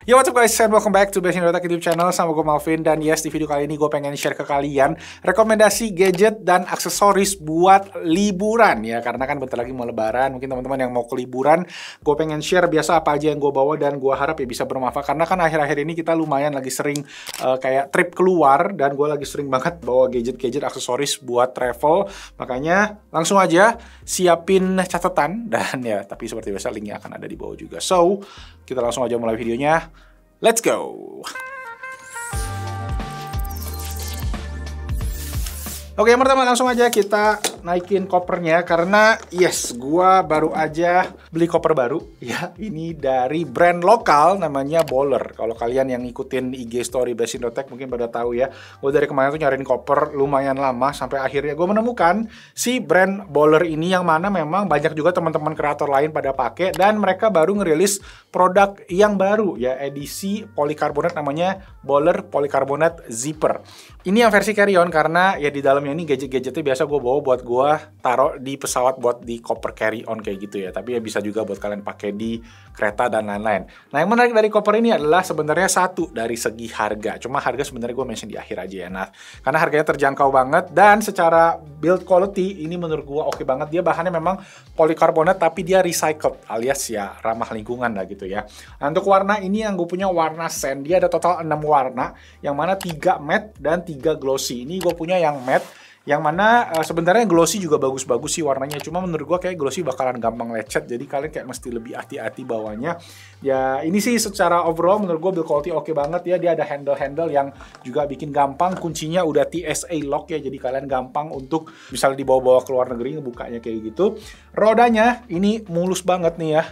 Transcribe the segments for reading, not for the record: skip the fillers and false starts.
Yo, what's up guys, and welcome back to Best in Dota YouTube channel. Sama gue Malvin. Dan yes, di video kali ini gue pengen share ke kalian rekomendasi gadget dan aksesoris buat liburan ya. Karena kan bentar lagi mau lebaran. Mungkin teman-teman yang mau ke liburan, gue pengen share biasa apa aja yang gue bawa. Dan gue harap ya bisa bermanfaat. Karena kan akhir-akhir ini kita lumayan lagi sering kayak trip keluar. Dan gue lagi sering banget bawa gadget-gadget aksesoris buat travel. Makanya langsung aja siapin catatan. Dan ya, tapi seperti biasa linknya akan ada di bawah juga. So, kita langsung aja mulai videonya. Let's go! Oke, yang pertama langsung aja kita naikin kopernya. Karena yes, gua baru aja beli koper baru ya. Ini dari brand lokal namanya Bowler. Kalau kalian yang ngikutin IG story Best in Dota mungkin pada tahu ya. Gue dari kemarin tuh nyariin koper lumayan lama. Sampai akhirnya gue menemukan si brand Bowler ini, yang mana memang banyak juga teman-teman kreator lain pada pakai. Dan mereka baru ngerilis produk yang baru ya, edisi polikarbonat, namanya Bowler Polycarbonate Zipper. Ini yang versi carry on, karena ya di dalamnya ini gadget-gadgetnya biasa gue bawa buat gue taruh di pesawat, buat di koper carry on kayak gitu ya. Tapi ya bisa juga buat kalian pakai di kereta dan lain-lain. Nah, yang menarik dari koper ini adalah sebenarnya satu dari segi harga. Cuma harga sebenarnya gue mention di akhir aja ya. Nah, karena harganya terjangkau banget dan secara build quality ini menurut gue oke banget. Dia bahannya memang polikarbonat tapi dia recycled, alias ya ramah lingkungan lah gitu ya. Nah, untuk warna ini yang gue punya warna sand. Dia ada total 6 warna, yang mana 3 matte dan 3 glossy. Ini gue punya yang matte, yang mana sebenarnya glossy juga bagus-bagus sih warnanya. Cuma menurut gue kayak glossy bakalan gampang lecet, jadi kalian kayak mesti lebih hati-hati bawanya. Ya ini sih secara overall menurut gue build quality oke banget ya. Dia ada handle-handle yang juga bikin gampang. Kuncinya udah TSA lock ya, jadi kalian gampang untuk misalnya dibawa-bawa ke luar negeri ngebukanya kayak gitu. Rodanya ini mulus banget nih ya,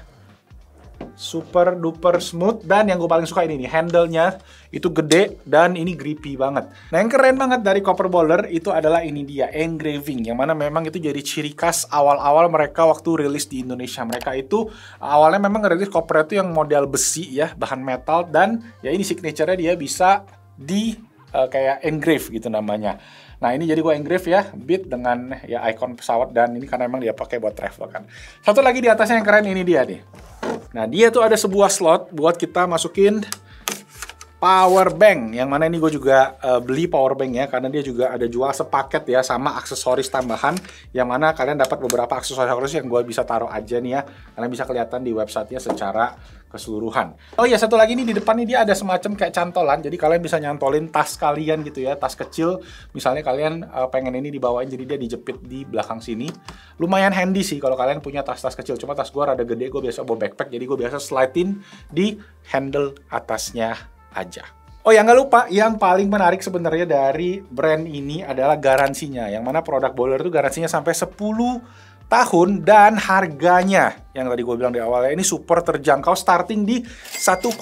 super duper smooth. Dan yang gue paling suka ini nih, handle-nya itu gede dan ini grippy banget. Nah, yang keren banget dari koper Bowler itu adalah ini dia, engraving, yang mana memang itu jadi ciri khas awal-awal mereka waktu rilis di Indonesia. Mereka itu awalnya memang ngerilis koper itu yang model besi ya, bahan metal, dan ya ini signature-nya dia bisa di kayak engrave gitu namanya. Nah, ini jadi gue engrave ya, bit dengan ya icon pesawat, dan ini karena memang dia pakai buat travel kan. Satu lagi di atasnya yang keren ini dia nih. Nah, dia tuh ada sebuah slot buat kita masukin power bank, yang mana ini gue juga beli power bank ya, karena dia juga ada jual sepaket ya sama aksesoris tambahan, yang mana kalian dapat beberapa aksesoris yang gue bisa taruh aja nih ya. Kalian bisa kelihatan di websitenya secara keseluruhan. Oh iya, satu lagi nih, di depan nih dia ada semacam kayak cantolan, jadi kalian bisa nyantolin tas kalian gitu ya, tas kecil. Misalnya kalian pengen ini dibawain, jadi dia dijepit di belakang sini. Lumayan handy sih kalau kalian punya tas-tas kecil. Cuma tas gue rada gede, gue biasa bawa backpack, jadi gue biasa slide-in di handle atasnya aja. Oh ya, nggak lupa, yang paling menarik sebenarnya dari brand ini adalah garansinya, yang mana produk Bowler itu garansinya sampai 10 tahun, dan harganya yang tadi gue bilang di awalnya ini super terjangkau, starting di 1,5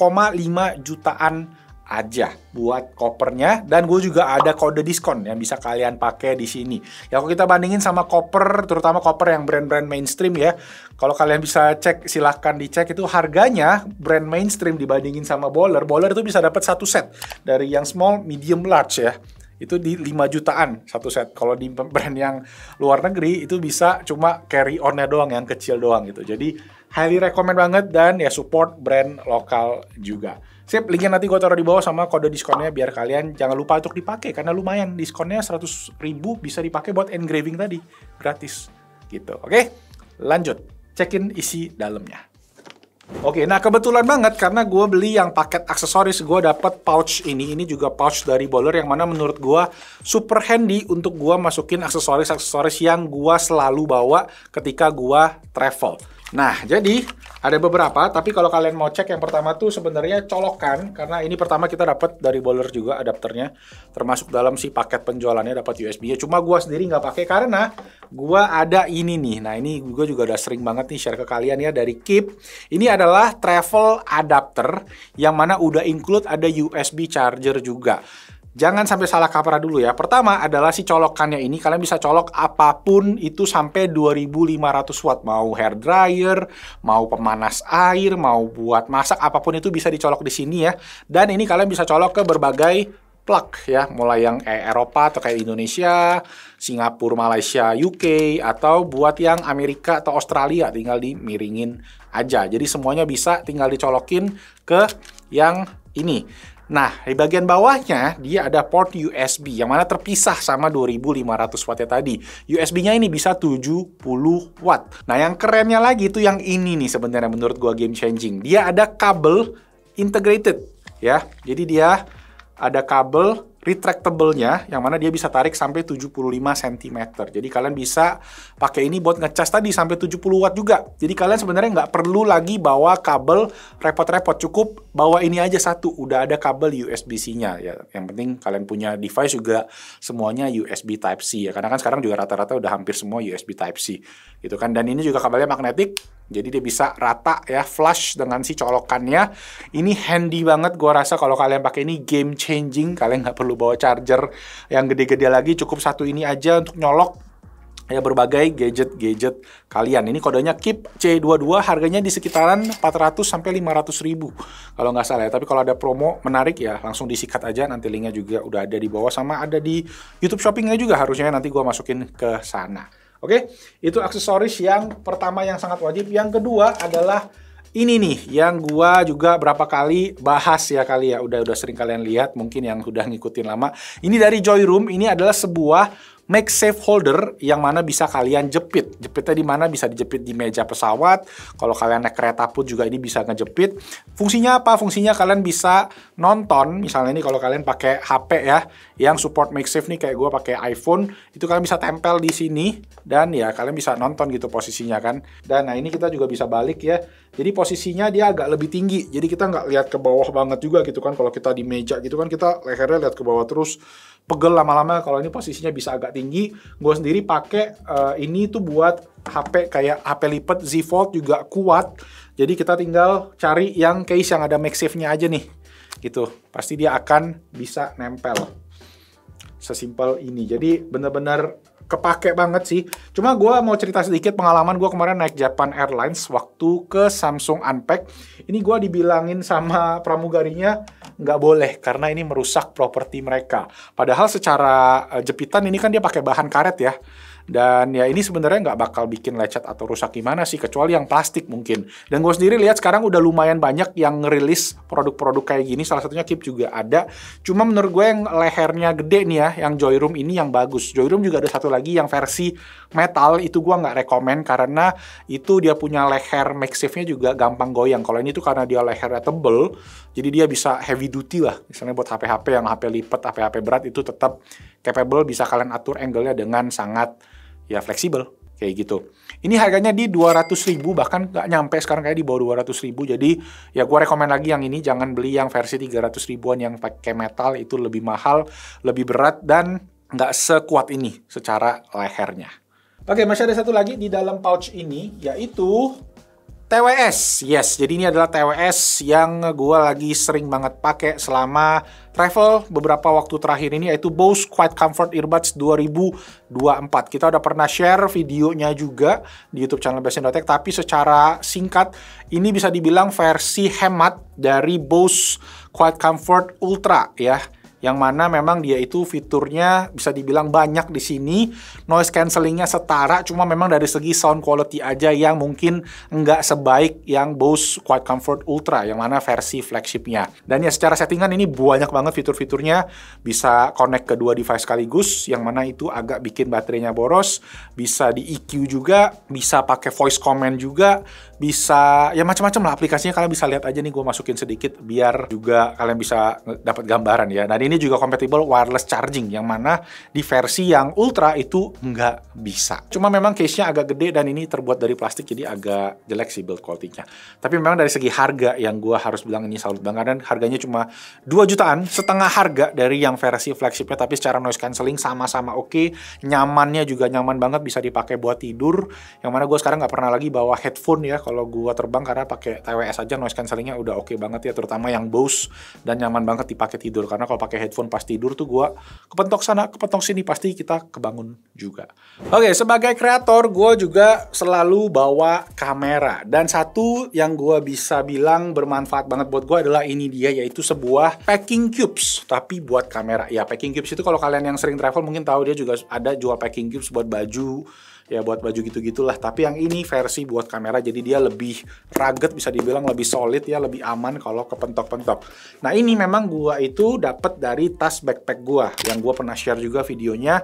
jutaan aja buat kopernya. Dan gue juga ada kode diskon yang bisa kalian pakai di sini. Ya, kalau kita bandingin sama koper, terutama koper yang brand-brand mainstream ya, kalau kalian bisa cek, silahkan dicek itu harganya brand mainstream dibandingin sama Bowler. Bowler itu bisa dapat satu set dari yang small, medium, large ya. Itu di 5 jutaan satu set. Kalau di brand yang luar negeri itu bisa cuma carry on-nya doang, yang kecil doang gitu. Jadi highly recommend banget, dan ya support brand lokal juga. Sip, linknya nanti gue taruh di bawah sama kode diskonnya, biar kalian jangan lupa untuk dipakai, karena lumayan diskonnya 100.000 bisa dipakai buat engraving tadi, gratis gitu. Oke, lanjut cekin isi dalamnya. Oke, nah kebetulan banget karena gue beli yang paket aksesoris, gue dapet pouch ini. Ini juga pouch dari Bowler, yang mana menurut gue super handy untuk gue masukin aksesoris-aksesoris yang gue selalu bawa ketika gue travel. Nah, jadi ada beberapa, tapi kalau kalian mau cek, yang pertama tuh sebenarnya colokan, karena ini pertama kita dapat dari Bowler juga adapternya, termasuk dalam si paket penjualannya dapat USB-nya. Cuma gue sendiri nggak pakai karena gue ada ini nih. Nah, ini gue juga udah sering banget nih share ke kalian ya, dari Keep. Ini adalah travel adapter, yang mana udah include ada USB charger juga. Jangan sampai salah kaprah dulu ya. Pertama adalah si colokannya ini, kalian bisa colok apapun itu sampai 2500 watt. Mau hair dryer, mau pemanas air, mau buat masak, apapun itu bisa dicolok di sini ya. Dan ini kalian bisa colok ke berbagai plug ya, mulai yang Eropa atau kayak Indonesia, Singapura, Malaysia, UK, atau buat yang Amerika atau Australia tinggal dimiringin aja. Jadi semuanya bisa tinggal dicolokin ke yang ini. Nah, di bagian bawahnya dia ada port USB yang mana terpisah sama 2500 watt tadi. USB-nya ini bisa 70 watt. Nah, yang kerennya lagi itu yang ini nih sebenarnya menurut gua game changing. Dia ada kabel integrated ya. Jadi dia ada kabel retractable-nya yang mana dia bisa tarik sampai 75 cm. Jadi kalian bisa pakai ini buat ngecas tadi sampai 70 watt juga. Jadi kalian sebenarnya nggak perlu lagi bawa kabel repot-repot, cukup bawa ini aja satu, udah ada kabel USB-C-nya ya. Yang penting kalian punya device juga semuanya USB Type-C ya. Karena kan sekarang juga rata-rata udah hampir semua USB Type-C gitu kan. Dan ini juga kabelnya magnetik. Jadi dia bisa rata ya, flush dengan si colokannya. Ini handy banget, gua rasa kalau kalian pakai ini game changing. Kalian nggak perlu bawa charger yang gede-gede lagi, cukup satu ini aja untuk nyolok ya berbagai gadget-gadget kalian. Ini kodenya KEEP C22, harganya di sekitaran 400 sampai 500 ribu kalau nggak salah ya. Tapi kalau ada promo menarik ya langsung disikat aja, nanti linknya juga udah ada di bawah, sama ada di YouTube Shoppingnya juga harusnya, nanti gua masukin ke sana. Oke, itu aksesoris yang pertama yang sangat wajib. Yang kedua adalah ini nih, yang gua juga berapa kali bahas ya kali ya. Udah sering kalian lihat, mungkin yang udah ngikutin lama. Ini dari Joyroom, ini adalah sebuah MagSafe holder yang mana bisa kalian jepit. Jepitnya di mana? Bisa dijepit di meja pesawat. Kalau kalian naik kereta pun juga ini bisa ngejepit. Fungsinya apa? Fungsinya kalian bisa nonton. Misalnya ini kalau kalian pakai HP ya, yang support MagSafe nih kayak gue pakai iPhone, itu kalian bisa tempel di sini dan ya kalian bisa nonton gitu posisinya kan. Dan nah ini kita juga bisa balik ya. Jadi posisinya dia agak lebih tinggi. Jadi kita nggak lihat ke bawah banget juga gitu kan. Kalau kita di meja gitu kan kita lehernya lihat ke bawah terus, pegel lama-lama. Kalau ini posisinya bisa agak tinggi. Gue sendiri pakai ini tuh buat HP kayak HP lipat, Z Fold juga kuat. Jadi kita tinggal cari yang case yang ada MagSafe-nya aja nih. Gitu. Pasti dia akan bisa nempel. Sesimpel ini. Jadi bener-bener kepake banget sih. Cuma gue mau cerita sedikit pengalaman gue kemarin naik Japan Airlines waktu ke Samsung Unpacked. Ini gue dibilangin sama pramugarinya nggak boleh karena ini merusak properti mereka. Padahal secara jepitan ini kan dia pakai bahan karet ya. Dan ya ini sebenarnya nggak bakal bikin lecet atau rusak gimana sih, kecuali yang plastik mungkin. Dan gue sendiri lihat sekarang udah lumayan banyak yang ngerilis produk-produk kayak gini, salah satunya KEEP juga ada. Cuma menurut gue yang lehernya gede nih ya, yang Joyroom ini yang bagus. Joyroom juga ada satu lagi yang versi metal, itu gue nggak rekomen karena itu dia punya leher MagSafe-nya juga gampang goyang. Kalau ini tuh karena dia lehernya tebel, jadi dia bisa heavy duty lah. Misalnya buat HP-HP yang HP lipat, HP-HP berat itu tetap capable, bisa kalian atur angle-nya dengan sangat ya fleksibel kayak gitu. Ini harganya di 200.000, bahkan nggak nyampe sekarang, kayak di bawah 200.000. Jadi ya gue rekomen lagi yang ini, jangan beli yang versi 300 ribuan yang pakai metal, itu lebih mahal, lebih berat dan nggak sekuat ini secara lehernya. Oke, masih ada satu lagi di dalam pouch ini, yaitu TWS. Yes, jadi ini adalah TWS yang gue lagi sering banget pakai selama travel beberapa waktu terakhir ini, yaitu Bose Quiet Comfort Earbuds 2024. Kita udah pernah share videonya juga di YouTube channel Best-in-Tech, tapi secara singkat ini bisa dibilang versi hemat dari Bose Quiet Comfort Ultra ya. Yang mana memang dia itu fiturnya bisa dibilang banyak di sini, noise cancellingnya setara, cuma memang dari segi sound quality aja yang mungkin nggak sebaik yang Bose Quiet Comfort Ultra, yang mana versi flagshipnya. Dan ya secara settingan ini banyak banget fitur-fiturnya, bisa connect ke dua device sekaligus, yang mana itu agak bikin baterainya boros, bisa di EQ juga, bisa pakai voice command juga, bisa ya macam-macam lah aplikasinya. Kalian bisa lihat aja nih, gue masukin sedikit biar juga kalian bisa dapat gambaran ya. Dan ini juga compatible wireless charging, yang mana di versi yang Ultra itu nggak bisa. Cuma memang case-nya agak gede dan ini terbuat dari plastik, jadi agak jelek sih build quality-nya. Tapi memang dari segi harga yang gue harus bilang ini salut banget, dan harganya cuma 2 jutaan, setengah harga dari yang versi flagshipnya. Tapi secara noise cancelling sama-sama oke, nyamannya juga nyaman banget, bisa dipakai buat tidur. Yang mana gue sekarang nggak pernah lagi bawa headphone ya kalau gue terbang, karena pakai TWS aja noise cancellingnya udah oke banget ya, terutama yang Bose, dan nyaman banget dipakai tidur. Karena kalau pakai headphone pas tidur tuh gue kepentok sana kepentok sini, pasti kita kebangun juga. Oke, sebagai kreator gue juga selalu bawa kamera, dan satu yang gue bisa bilang bermanfaat banget buat gue adalah ini dia, yaitu sebuah packing cubes tapi buat kamera. Ya, packing cubes itu kalau kalian yang sering travel mungkin tahu, dia juga ada jual packing cubes buat baju ya buat baju gitu-gitulah. Tapi yang ini versi buat kamera, jadi dia lebih rugged, bisa dibilang lebih solid ya, lebih aman kalau kepentok-pentok. Nah ini memang gua itu dapat dari tas backpack gua, yang gua pernah share juga videonya,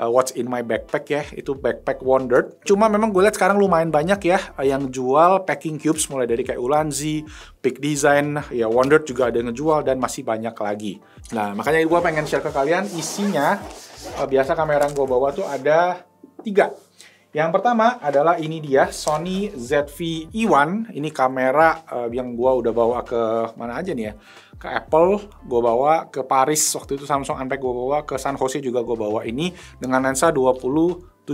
what's in my backpack ya, itu backpack Wondered. Cuma memang gue lihat sekarang lumayan banyak ya yang jual packing cubes, mulai dari kayak Ulanzi, Peak Design, ya Wondered juga ada yang ngejual, dan masih banyak lagi. Nah makanya gue pengen share ke kalian isinya. Biasa kamera yang gue bawa tuh ada 3. Yang pertama adalah ini dia Sony ZV-E1. Ini kamera yang gue udah bawa ke mana aja nih ya, ke Apple gue bawa, ke Paris waktu itu Samsung Unpacked gue bawa, ke San Jose juga gue bawa ini dengan lensa 20-70.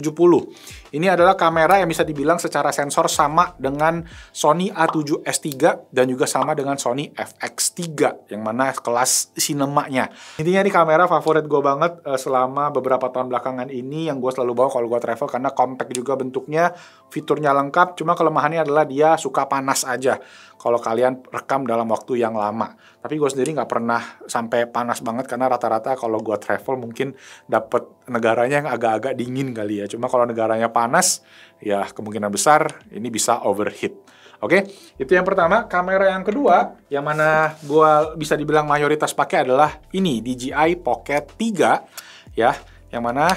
Ini adalah kamera yang bisa dibilang secara sensor sama dengan Sony A7S3 dan juga sama dengan Sony FX3 yang mana kelas sinemanya. Intinya ini kamera favorit gue banget selama beberapa tahun belakangan ini, yang gue selalu bawa kalau gue travel karena compact juga bentuknya, fiturnya lengkap. Cuma kelemahannya adalah dia suka panas aja kalau kalian rekam dalam waktu yang lama. Tapi gue sendiri nggak pernah sampai panas banget karena rata-rata kalau gue travel mungkin dapet negaranya yang agak-agak dingin kali ya. Cuma kalau negaranya panas, ya kemungkinan besar ini bisa overheat. Oke, itu yang pertama. Kamera yang kedua, yang mana gue bisa dibilang mayoritas pakai adalah ini, DJI Pocket 3 ya, yang mana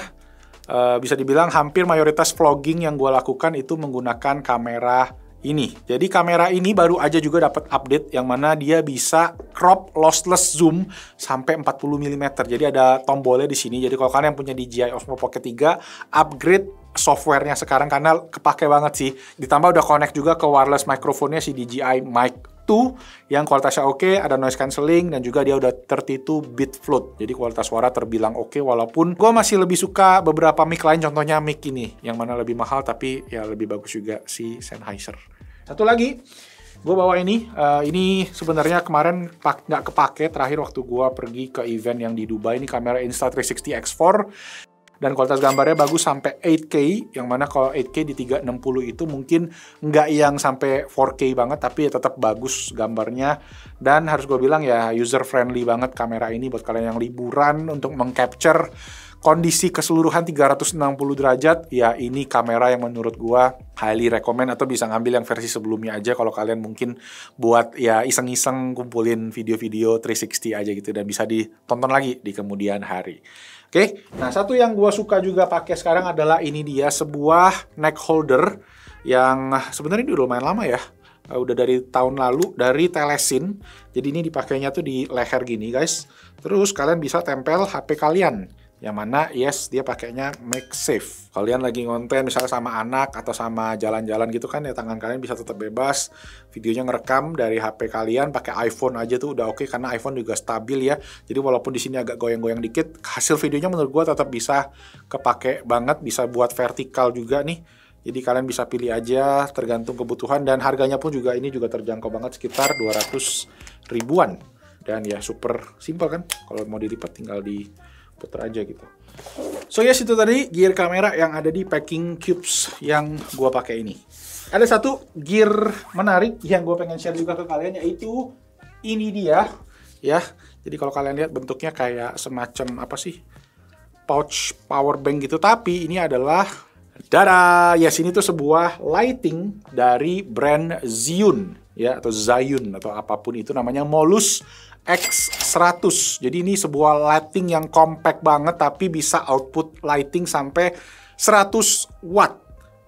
bisa dibilang hampir mayoritas vlogging yang gue lakukan itu menggunakan kamera ini. Jadi kamera ini baru aja juga dapat update yang mana dia bisa crop lossless zoom sampai 40 mm. Jadi ada tombolnya di sini. Jadi kalau kalian punya DJI Osmo Pocket 3, upgrade softwarenya sekarang karena kepake banget sih. Ditambah udah connect juga ke wireless microphone-nya si DJI Mic 2 yang kualitasnya oke, ada noise cancelling, dan juga dia udah 32 bit float. Jadi kualitas suara terbilang oke, walaupun gue masih lebih suka beberapa mic lain, contohnya mic ini yang mana lebih mahal tapi ya lebih bagus juga si Sennheiser. Satu lagi gue bawa ini sebenarnya kemarin nggak kepake, terakhir waktu gue pergi ke event yang di Dubai. Ini kamera Insta360 X4 dan kualitas gambarnya bagus sampai 8K, yang mana kalau 8K di 360 itu mungkin nggak yang sampai 4K banget, tapi ya tetap bagus gambarnya. Dan harus gue bilang ya user friendly banget kamera ini buat kalian yang liburan untuk mengcapture kondisi keseluruhan 360 derajat. Ya ini kamera yang menurut gue highly recommend, atau bisa ngambil yang versi sebelumnya aja kalau kalian mungkin buat ya iseng-iseng kumpulin video-video 360 aja gitu, dan bisa ditonton lagi di kemudian hari. Oke, nah satu yang gue suka juga pakai sekarang adalah ini dia, sebuah neck holder yang sebenarnya ini udah lumayan lama ya, udah dari tahun lalu, dari Telesin. Jadi ini dipakainya tuh di leher gini guys, terus kalian bisa tempel HP kalian, yang mana yes dia pakainya MagSafe. Kalian lagi ngonten misalnya sama anak atau sama jalan-jalan gitu kan ya, tangan kalian bisa tetap bebas, videonya ngerekam dari HP kalian pakai iPhone aja tuh udah oke, karena iPhone juga stabil ya. Jadi walaupun di sini agak goyang-goyang dikit, hasil videonya menurut gua tetap bisa kepake banget, bisa buat vertikal juga nih. Jadi kalian bisa pilih aja tergantung kebutuhan, dan harganya pun juga ini juga terjangkau banget, sekitar 200 ribuan. Dan ya super simple kan, kalau mau dilipat tinggal puter aja gitu. So yes, itu tadi gear kamera yang ada di packing cubes yang gua pakai ini. Ada satu gear menarik yang gua pengen share juga ke kalian, yaitu ini dia ya. Jadi kalau kalian lihat bentuknya kayak semacam apa sih, pouch power bank gitu, tapi ini adalah yes, ini tuh sebuah lighting dari brand Zhiyun ya, atau Zhiyun atau apapun itu namanya, Molus X100. Jadi ini sebuah lighting yang compact banget tapi bisa output lighting sampai 100 watt.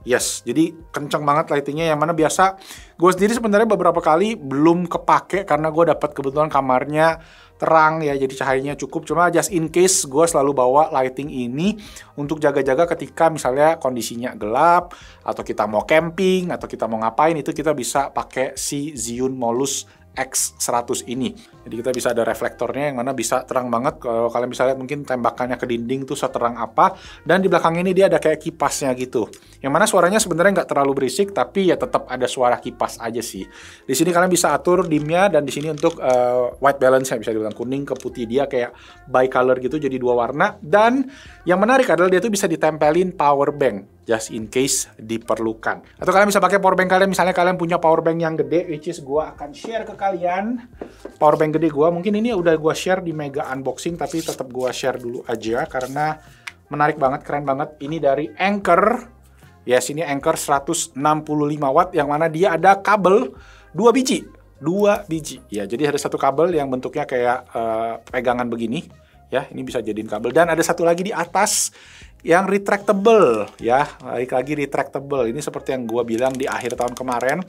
Yes, jadi kenceng banget lightingnya, yang mana biasa gue sendiri sebenarnya beberapa kali belum kepake karena gue dapat kebetulan kamarnya terang ya, jadi cahayanya cukup. Cuma just in case gue selalu bawa lighting ini untuk jaga-jaga ketika misalnya kondisinya gelap, atau kita mau camping, atau kita mau ngapain, itu kita bisa pakai si Zhiyun Molus X100 ini. Jadi kita bisa ada reflektornya yang mana bisa terang banget. Kalau kalian bisa lihat mungkin tembakannya ke dinding tuh seterang apa. Dan di belakang ini dia ada kayak kipasnya gitu, yang mana suaranya sebenarnya nggak terlalu berisik, tapi ya tetap ada suara kipas aja sih. Di sini kalian bisa atur dimnya, dan di sini untuk white balance ya, bisa dibilang kuning ke putih, dia kayak bicolor gitu, jadi 2 warna. Dan yang menarik adalah dia tuh bisa ditempelin power bank just in case diperlukan. Atau kalian bisa pakai power bank kalian, misalnya kalian punya power bank yang gede, which is gue akan share ke kalian power bank gede gue. Mungkin ini udah gue share di mega unboxing, tapi tetap gue share dulu aja karena menarik banget, keren banget. Ini dari Anker Yes, ini Anker 165 watt yang mana dia ada kabel 2 biji. 2 biji. Ya, jadi ada satu kabel yang bentuknya kayak pegangan begini. Ya, ini bisa jadiin kabel. Dan ada satu lagi di atas yang retractable. Ya, balik lagi retractable. Ini seperti yang gua bilang di akhir tahun kemarin.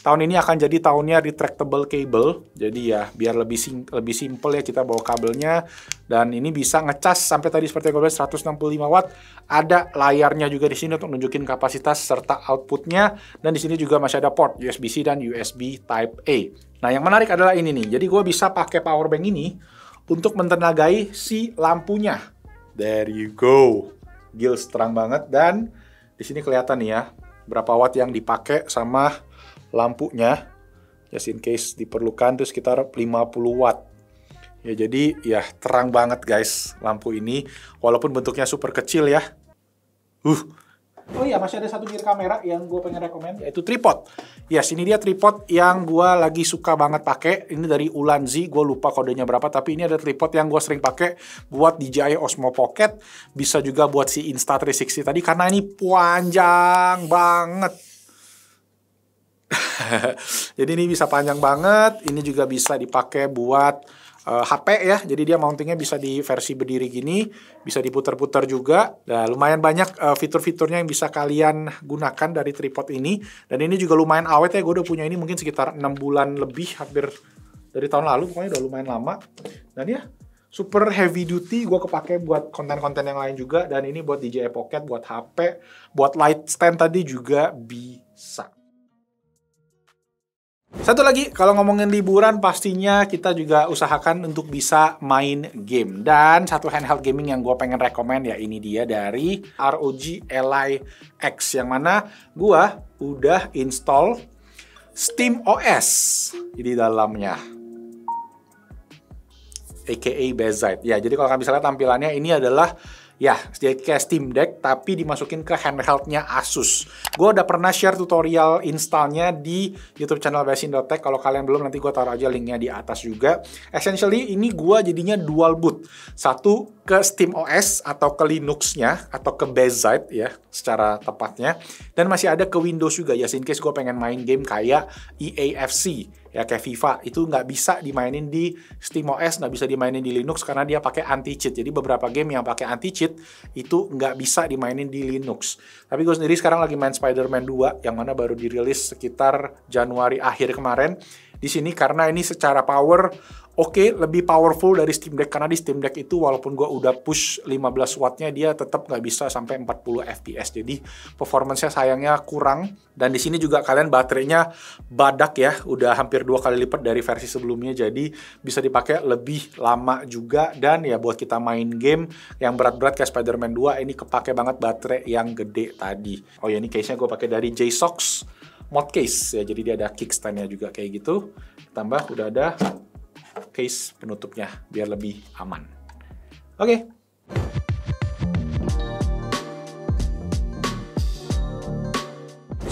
Tahun ini akan jadi tahunnya retractable cable. Jadi ya, biar lebih simple ya kita bawa kabelnya. Dan ini bisa ngecas sampai tadi seperti yang gue bilang 165 watt. Ada layarnya juga di sini untuk nunjukin kapasitas serta outputnya. Dan di sini juga masih ada port USB-C dan USB Type A. Nah, yang menarik adalah ini nih. Jadi gue bisa pakai power bank ini untuk mentenagai si lampunya. There you go. Gils, terang banget. Dan di sini kelihatan nih ya, berapa watt yang dipakai sama lampunya. Just in case diperlukan itu sekitar 50 watt. Ya, jadi ya terang banget guys lampu ini, walaupun bentuknya super kecil ya. Oh iya, masih ada satu gear kamera yang gue pengen rekomend, yaitu tripod. Yes, ini dia tripod yang gue lagi suka banget pakai. Ini dari Ulanzi, gue lupa kodenya berapa, tapi ini ada tripod yang gue sering pakai buat DJI Osmo Pocket. Bisa juga buat si Insta360 tadi, karena ini panjang banget. Jadi ini bisa panjang banget. Ini juga bisa dipakai buat HP ya, jadi dia mountingnya bisa di versi berdiri gini, bisa diputar-putar juga. Nah, lumayan banyak fitur-fiturnya yang bisa kalian gunakan dari tripod ini. Dan ini juga lumayan awet ya, gue udah punya ini mungkin sekitar 6 bulan lebih, hampir dari tahun lalu, pokoknya udah lumayan lama. Dan ya, super heavy duty, gue kepake buat konten-konten yang lain juga. Dan ini buat DJI Pocket, buat HP, buat light stand tadi juga bisa. Satu lagi, kalau ngomongin liburan pastinya kita juga usahakan untuk bisa main game. Dan satu handheld gaming yang gue pengen rekomend ya ini dia dari ROG Ally X. Yang mana gue udah install SteamOS di dalamnya. AKA Bazzite. Ya, jadi kalau kalian bisa lihat tampilannya ini adalah ya, kayak Steam Deck, tapi dimasukin ke handheldnya Asus. Gue udah pernah share tutorial installnya di YouTube channel Basin.tech. Kalau kalian belum, nanti gue taruh aja linknya di atas juga. Essentially, ini gue jadinya dual boot. Satu ke SteamOS atau ke Linux-nya, atau ke Bazzite ya, secara tepatnya. Dan masih ada ke Windows juga, ya, in case gue pengen main game kayak EAFC. Ya, kayak FIFA, itu nggak bisa dimainin di SteamOS, nggak bisa dimainin di Linux karena dia pakai anti-cheat. Jadi beberapa game yang pakai anti-cheat itu nggak bisa dimainin di Linux. Tapi gue sendiri sekarang lagi main Spider-Man 2 yang mana baru dirilis sekitar Januari akhir kemarin. Di sini karena ini secara power lebih powerful dari Steam Deck, karena di Steam Deck itu walaupun gue udah push 15 wattnya dia tetap nggak bisa sampai 40 fps. Jadi performance-nya sayangnya kurang. Dan di sini juga kalian baterainya badak ya, udah hampir 2 kali lipat dari versi sebelumnya. Jadi bisa dipakai lebih lama juga. Dan ya buat kita main game yang berat-berat kayak Spider-Man 2 ini kepake banget baterai yang gede tadi. Oh ya, ini case-nya gue pakai dari JSOX mod case ya, jadi dia ada kickstand-nya juga kayak gitu. Tambah udah ada case penutupnya biar lebih aman. Oke.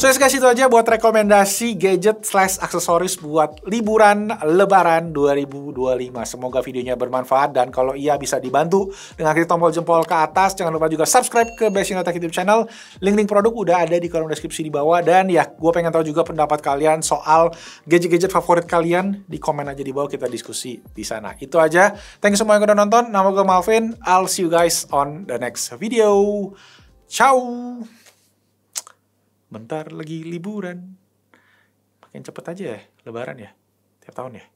So guys, itu aja buat rekomendasi gadget / aksesoris buat liburan Lebaran 2025. Semoga videonya bermanfaat, dan kalau iya bisa dibantu dengan klik tombol jempol ke atas. Jangan lupa juga subscribe ke Basin.tech YouTube channel. Link-link produk udah ada di kolom deskripsi di bawah. Dan ya, gue pengen tahu juga pendapat kalian soal gadget-gadget favorit kalian. Di komen aja di bawah, kita diskusi di sana. Itu aja. Thank you semua yang udah nonton. Nama gue Malvin. I'll see you guys on the next video. Ciao! Bentar lagi liburan. Makin cepet aja ya, lebaran ya, tiap tahun ya.